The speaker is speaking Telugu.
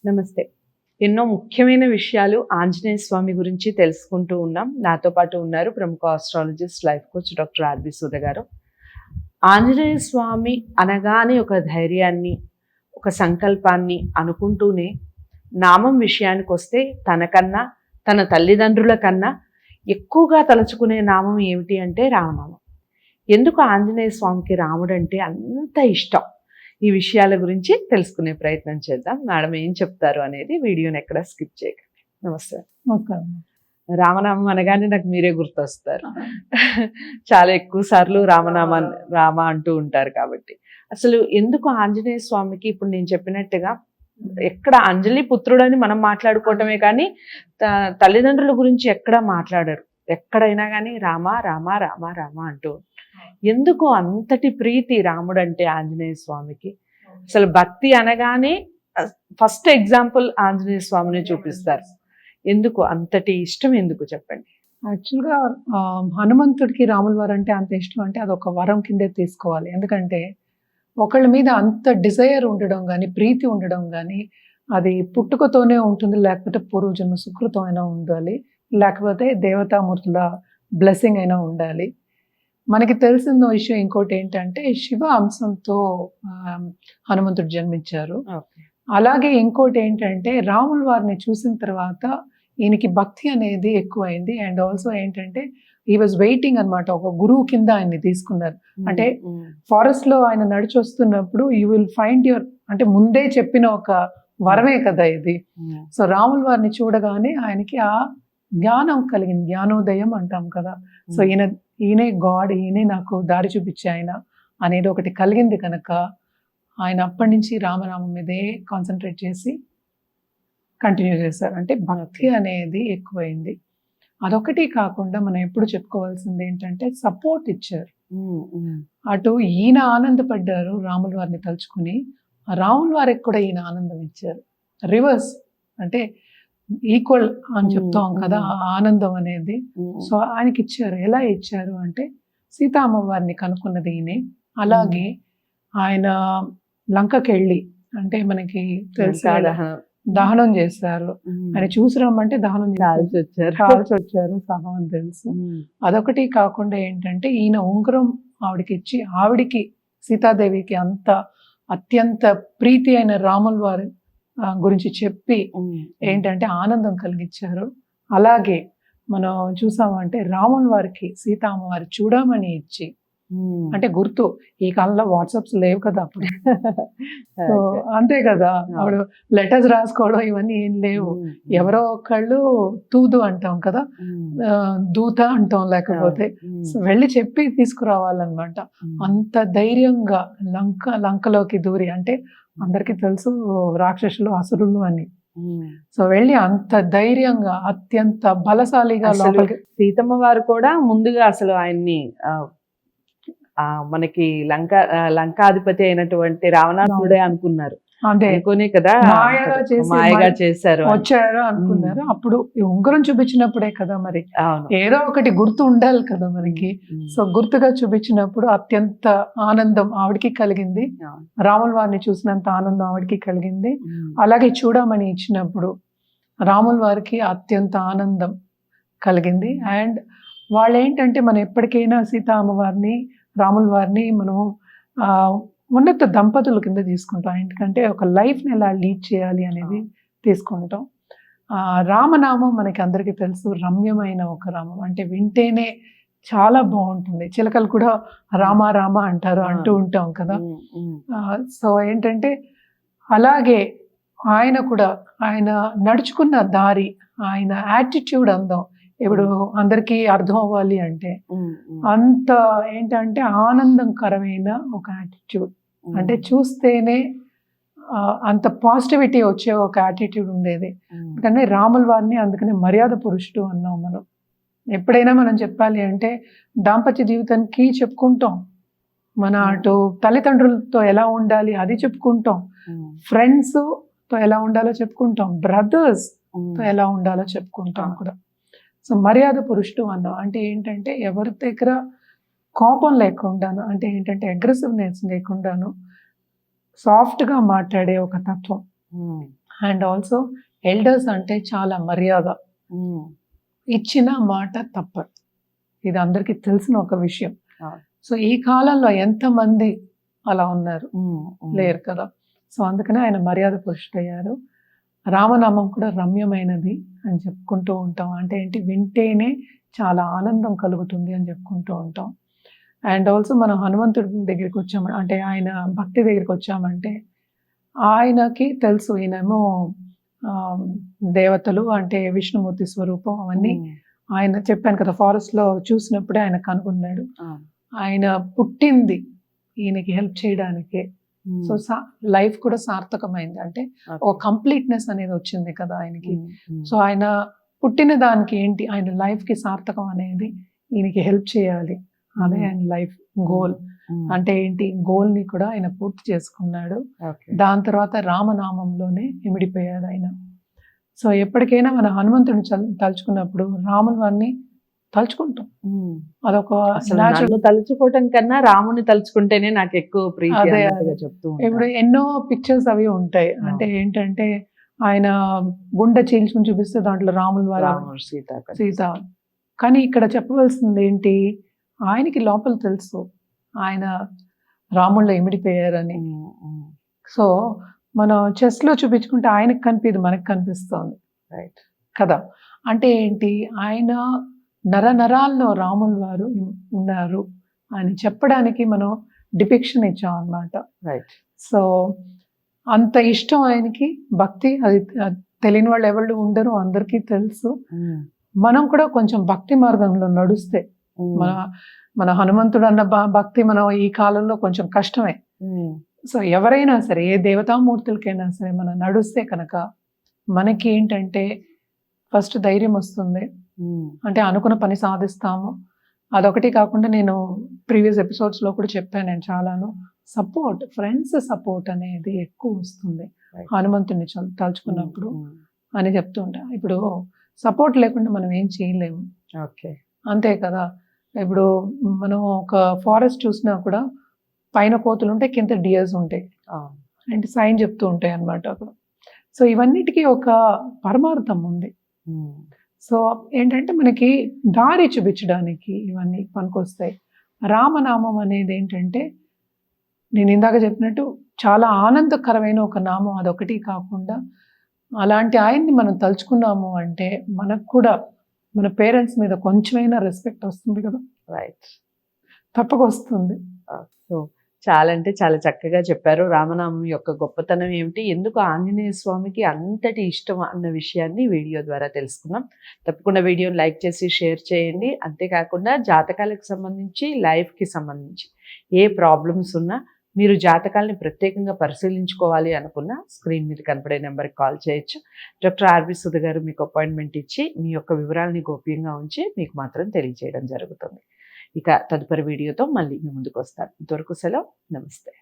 నమస్తే. ఎన్నో ముఖ్యమైన విషయాలు ఆంజనేయ స్వామి గురించి తెలుసుకుంటూ ఉన్నాం. నాతో పాటు ఉన్నారు ప్రముఖ astrologist, life coach doctor RB Sood గారు. ఆంజనేయ స్వామి అనగానే ఒక ధైర్యాన్ని, ఒక సంకల్పాన్ని అనుకుంటూనే నామం విషయానికొస్తే తనకన్నా, తన తల్లిదండ్రుల కన్నా ఎక్కువగా తలుచుకునే నామం ఏమిటి అంటే రామనామం. ఎందుకు ఆంజనేయ స్వామికి రాముడంటే అంత ఇష్టం? ఈ విషయాల గురించి తెలుసుకునే ప్రయత్నం చేద్దాం. మేడం ఏం చెప్తారు అనేది వీడియోని ఎక్కడ స్కిప్ చేయకండి. నమస్తే. నమస్కారం. రామనామం అనగానే నాకు మీరే గుర్తొస్తారు. చాలా ఎక్కువ సార్లు రామ అంటూ ఉంటారు కాబట్టి. అసలు ఎందుకు ఆంజనేయ స్వామికి ఇప్పుడు నేను చెప్పినట్టుగా ఎక్కడ అంజలి పుత్రుడని మనం మాట్లాడుకోవటమే కానీ తల్లిదండ్రుల గురించి ఎక్కడా మాట్లాడరు. ఎక్కడైనా కానీ రామ రామ రామ రామ అంటూ. ఎందుకు అంతటి ప్రీతి రాముడంటే ఆంజనేయ స్వామికి? అసలు భక్తి అనగానే ఫస్ట్ ఎగ్జాంపుల్ ఆంజనేయ స్వామిని చూపిస్తారు. ఎందుకు అంతటి ఇష్టం, ఎందుకు చెప్పండి? యాక్చువల్గా హనుమంతుడికి రాముల వారు అంటే అంత ఇష్టం అంటే అదొక వరం కిందే తీసుకోవాలి. ఎందుకంటే ఒకళ్ళ మీద అంత డిజైర్ ఉండడం కానీ, ప్రీతి ఉండడం కానీ అది పుట్టుకతోనే ఉంటుంది, లేకపోతే పూర్వజన్మ సుకృతం అయినా ఉండాలి, లేకపోతే దేవతామూర్తుల బ్లెస్సింగ్ అయినా ఉండాలి. మనకి తెలిసిన విషయం ఇంకోటి ఏంటంటే శివ అంశంతో హనుమంతుడు జన్మించారు. అలాగే ఇంకోటి ఏంటంటే రాముల వారిని చూసిన తర్వాత ఈయనకి భక్తి అనేది ఎక్కువైంది. అండ్ ఆల్సో ఏంటంటే ఈ వాజ్ వెయిటింగ్ అనమాట, ఒక గురువు కింద ఆయన్ని తీసుకున్నారు. అంటే ఫారెస్ట్ లో ఆయన నడిచి వస్తున్నప్పుడు యూ విల్ ఫైండ్ యువర్, అంటే ముందే చెప్పిన ఒక వరమే కదా ఇది. సో రాముల వారిని చూడగానే ఆయనకి ఆ జ్ఞానం కలిగింది, జ్ఞానోదయం అంటాం కదా. సో ఈయనే గాడ్, ఈయనే నాకు దారి చూపించే ఆయన అనేది ఒకటి కలిగింది కనుక ఆయన అప్పటి నుంచి రామనామం మీదే కాన్సన్ట్రేట్ చేసి కంటిన్యూ చేశారు. అంటే భక్తి అనేది ఎక్కువైంది. అదొకటి కాకుండా మనం ఎప్పుడు చెప్పుకోవాల్సింది ఏంటంటే సపోర్ట్ ఇచ్చారు. అటు ఈయన ఆనందపడ్డారు రాముల వారిని తలుచుకుని, రాముల వారికి కూడా ఈయన ఆనందం ఇచ్చారు. రివర్స్ అంటే ఈక్వల్ అని చెప్తాం కదా ఆ ఆనందం అనేది. సో ఆయనకి ఇచ్చారు. ఎలా ఇచ్చారు అంటే సీతా అమ్మవారిని కనుక్కున్నది ఈయనే. అలాగే ఆయన లంకకి వెళ్ళి, అంటే మనకి తెలుసు దహనం చేస్తారు. ఆయన చూసి రమ్మంటే దహనం కాల్చి వచ్చారు సహా అని తెలుసు. అదొకటి కాకుండా ఏంటంటే ఈయన ఉంగరం ఆవిడకి ఇచ్చి, ఆవిడికి సీతాదేవికి అత్యంత ప్రీతి అయిన రాముల వారి గురించి చెప్పి ఏంటంటే ఆనందం కలిగించారు. అలాగే మనం చూసామంటే రాముల వారికి సీతా అమ్మవారి చూడమని ఇచ్చి, అంటే గుర్తు, ఈ కాలంలో వాట్సాప్స్ లేవు కదా అప్పుడు. సో అంతే కదా, అప్పుడు లెటర్స్ రాసుకోవడం ఇవన్నీ ఏం లేవు. ఎవరో ఒకళ్ళు తూదు అంటాం కదా, దూత అంటాం, లేకపోతే వెళ్ళి చెప్పి తీసుకురావాలన్నమాట. అంత ధైర్యంగా లంకలోకి దూరి, అంటే అందరికీ తెలుసు రాక్షసులు అసురులు అని. సో వెళ్ళి అంత ధైర్యంగా అత్యంత బలశాలిగా సీతమ్మ వారు కూడా ముందుగా అసలు ఆయన్ని మనకి లంకాధిపతి అయినటువంటి రావణాసురుడే అనుకున్నారు. అనుకునే కదా మాయగా చేశారు, వచ్చారు అనుకున్నారు. అప్పుడు ఉంగరం చూపించినప్పుడే కదా మరి ఏదో ఒకటి గుర్తు ఉండాలి కదా మనకి. సో గుర్తుగా చూపించినప్పుడు అత్యంత ఆనందం ఆవిడికి కలిగింది, రాముల వారిని చూసినంత ఆనందం ఆవిడికి కలిగింది. అలాగే చూడమని ఇచ్చినప్పుడు రాముల వారికి అత్యంత ఆనందం కలిగింది. అండ్ వాళ్ళు ఏంటంటే మనం ఎప్పటికైనా సీతా అమ్మవారిని రాముల వారిని మనం ఉన్నత దంపతుల కింద తీసుకుంటాం. ఎందుకంటే ఒక లైఫ్ని ఎలా లీడ్ చేయాలి అనేది తీసుకుంటాం. రామనామం మనకి అందరికీ తెలుసు, రమ్యమైన ఒక రామం, అంటే వింటేనే చాలా బాగుంటుంది. చిలకలు కూడా రామ రామ అంటారు, అంటూ ఉంటాం కదా. సో ఏంటంటే అలాగే ఆయన కూడా ఆయన నడుచుకున్న దారి, ఆయన యాటిట్యూడ్ అందం ఇప్పుడు అందరికీ అర్థం అవ్వాలి అంటే అంత ఏంటంటే ఆనందకరమైన ఒక యాటిట్యూడ్, అంటే చూస్తేనే అంత పాజిటివిటీ వచ్చే ఒక యాటిట్యూడ్ ఉండేది. అందుకని రాముల వారిని అందుకని మర్యాద పురుషుడు అన్నాం మనం. ఎప్పుడైనా మనం చెప్పాలి అంటే దాంపత్య జీవితానికి చెప్పుకుంటాం, మన అటు తల్లిదండ్రులతో ఎలా ఉండాలి అది చెప్పుకుంటాం, ఫ్రెండ్స్తో ఎలా ఉండాలో చెప్పుకుంటాం, బ్రదర్స్తో ఎలా ఉండాలో చెప్పుకుంటాం కూడా. సో మర్యాద పురుషుడు అన్నాం అంటే ఏంటంటే ఎవరి దగ్గర కోపం లేకుండాను, అంటే ఏంటంటే అగ్రెసివ్నెస్ లేకుండాను సాఫ్ట్గా మాట్లాడే ఒక తత్వం. అండ్ ఆల్సో ఎల్డర్స్ అంటే చాలా మర్యాద, ఇచ్చిన మాట తప్పరు. ఇది అందరికీ తెలిసిన ఒక విషయం. అవును. సో ఈ కాలంలో ఎంతమంది అలా ఉన్నారు? లేరు కదా. సో అందుకనే ఆయన మర్యాద పురుషుడయ్యారు. రామనామం కూడా రమ్యమైనది అని చెప్పుకుంటూ ఉంటాం. అంటే ఏంటి, వింటేనే చాలా ఆనందం కలుగుతుంది అని చెప్పుకుంటూ ఉంటాం. అండ్ ఆల్సో మనం హనుమంతుడి దగ్గరికి వచ్చాము అంటే ఆయన భక్తి దగ్గరికి వచ్చామంటే ఆయనకి తెలుసు ఈయనేమో దేవతలు అంటే విష్ణుమూర్తి స్వరూపం అవన్నీ ఆయన చెప్పాను కదా, ఫారెస్ట్ లో చూసినప్పుడే ఆయన కనుగొన్నాడు. ఆయన పుట్టింది ఈయనకి హెల్ప్ చేయడానికే. సో లైఫ్ కూడా సార్థకమైంది. అంటే ఒక కంప్లీట్నెస్ అనేది వచ్చింది కదా ఆయనకి. సో ఆయన పుట్టిన దానికి ఏంటి, ఆయన లైఫ్ కి సార్థకం అనేది ఈయనకి హెల్ప్ చేయాలి. అదే ఆయన లైఫ్ గోల్. అంటే ఏంటి, గోల్ ని కూడా ఆయన పూర్తి చేసుకున్నాడు. దాని తర్వాత రామనామంలోనే ఇమిడిపోయాడు ఆయన. సో ఎప్పటికైనా మన హనుమంతుడిని తలుచుకున్నప్పుడు రాముని వారిని తలుచుకుంటాం. అదొక తలుచుకోవటం కన్నా రాముని తలుచుకుంటేనే నాకు ఎక్కువ ప్రీతి అన్నట్టుగా చెప్తూ ఇప్పుడు ఎన్నో పిక్చర్స్ అవి ఉంటాయి. అంటే ఏంటంటే ఆయన గుండె చీల్చుకుని చూపిస్తే దాంట్లో రాముల వారు సీత. కానీ ఇక్కడ చెప్పవలసింది ఏంటి, ఆయనకి లోపల తెలుసు ఆయన రాముళ్ళో ఇమిడిపోయారని. సో మనం చెస్ లో చూపించుకుంటే ఆయనకు కనిపించదు, మనకు కనిపిస్తుంది కదా. అంటే ఏంటి, ఆయన నరనరాల్లో రాముల వారు ఉన్నారు అని చెప్పడానికి మనం డిపిక్షన్ ఇచ్చాం అన్నమాట. సో అంత ఇష్టం ఆయనకి, భక్తి. అది తెలియని వాళ్ళు ఎవరు ఉండరు, అందరికీ తెలుసు. మనం కూడా కొంచెం భక్తి మార్గంలో నడుస్తే మన హనుమంతుడు అన్న భక్తి మనం ఈ కాలంలో కొంచెం కష్టమే. సో ఎవరైనా సరే, ఏ దేవతామూర్తులకైనా సరే మనం నడుస్తే కనుక మనకి ఏంటంటే ఫస్ట్ ధైర్యం వస్తుంది. అంటే అనుకున్న పని సాధిస్తాము. అదొకటి కాకుండా నేను ప్రీవియస్ ఎపిసోడ్స్ లో కూడా చెప్పాను, నేను చాలాను సపోర్ట్, ఫ్రెండ్స్ సపోర్ట్ అనేది ఎక్కువ వస్తుంది హనుమంతుడిని తలుచుకున్నప్పుడు అని చెప్తూ ఉంటా. ఇప్పుడు సపోర్ట్ లేకుండా మనం ఏం చేయలేము. అంతే కదా. ఇప్పుడు మనం ఒక ఫారెస్ట్ చూసినా కూడా పైన కోతులు ఉంటాయి, కింద డియర్స్ ఉంటాయి, అంటే సైన్ చెప్తూ ఉంటాయి అన్నమాట అక్కడ. సో ఇవన్నిటికీ ఒక పరమార్థం ఉంది. సో ఏంటంటే మనకి దారి చూపించడానికి ఇవన్నీ పనికొస్తాయి. రామనామం అనేది ఏంటంటే నేను ఇందాక చెప్పినట్టు చాలా ఆనందకరమైన ఒక నామం. అదొకటి కాకుండా అలాంటి ఆయన్ని మనం తలుచుకున్నాము అంటే మనకు కూడా మన పేరెంట్స్ మీద కొంచెమైనా రెస్పెక్ట్ వస్తుంది కదా. తప్పక వస్తుంది. సో చాలా అంటే చాలా చక్కగా చెప్పారు. రామనామం యొక్క గొప్పతనం ఏమిటి, ఎందుకు ఆంజనేయ స్వామికి అంతటి ఇష్టం అన్న విషయాన్ని వీడియో ద్వారా తెలుసుకున్నాం. తప్పకుండా వీడియోని లైక్ చేసి షేర్ చేయండి. అంతేకాకుండా జాతకాలకు సంబంధించి, లైఫ్కి సంబంధించి ఏ ప్రాబ్లమ్స్ ఉన్నా మీరు జాతకాలని ప్రత్యేకంగా పరిశీలించుకోవాలి అనుకున్న స్క్రీన్ మీద కనపడే నెంబర్కి కాల్ చేయొచ్చు. డాక్టర్ ఆర్వి సుధ గారు మీకు అపాయింట్మెంట్ ఇచ్చి మీ యొక్క వివరాలని గోప్యంగా ఉంచి మీకు మాత్రం తెలియజేయడం జరుగుతుంది. ఇక తదుపరి వీడియోతో మళ్ళీ మీ ముందుకు వస్తాను. ఇంతవరకు సెలవు, నమస్తే.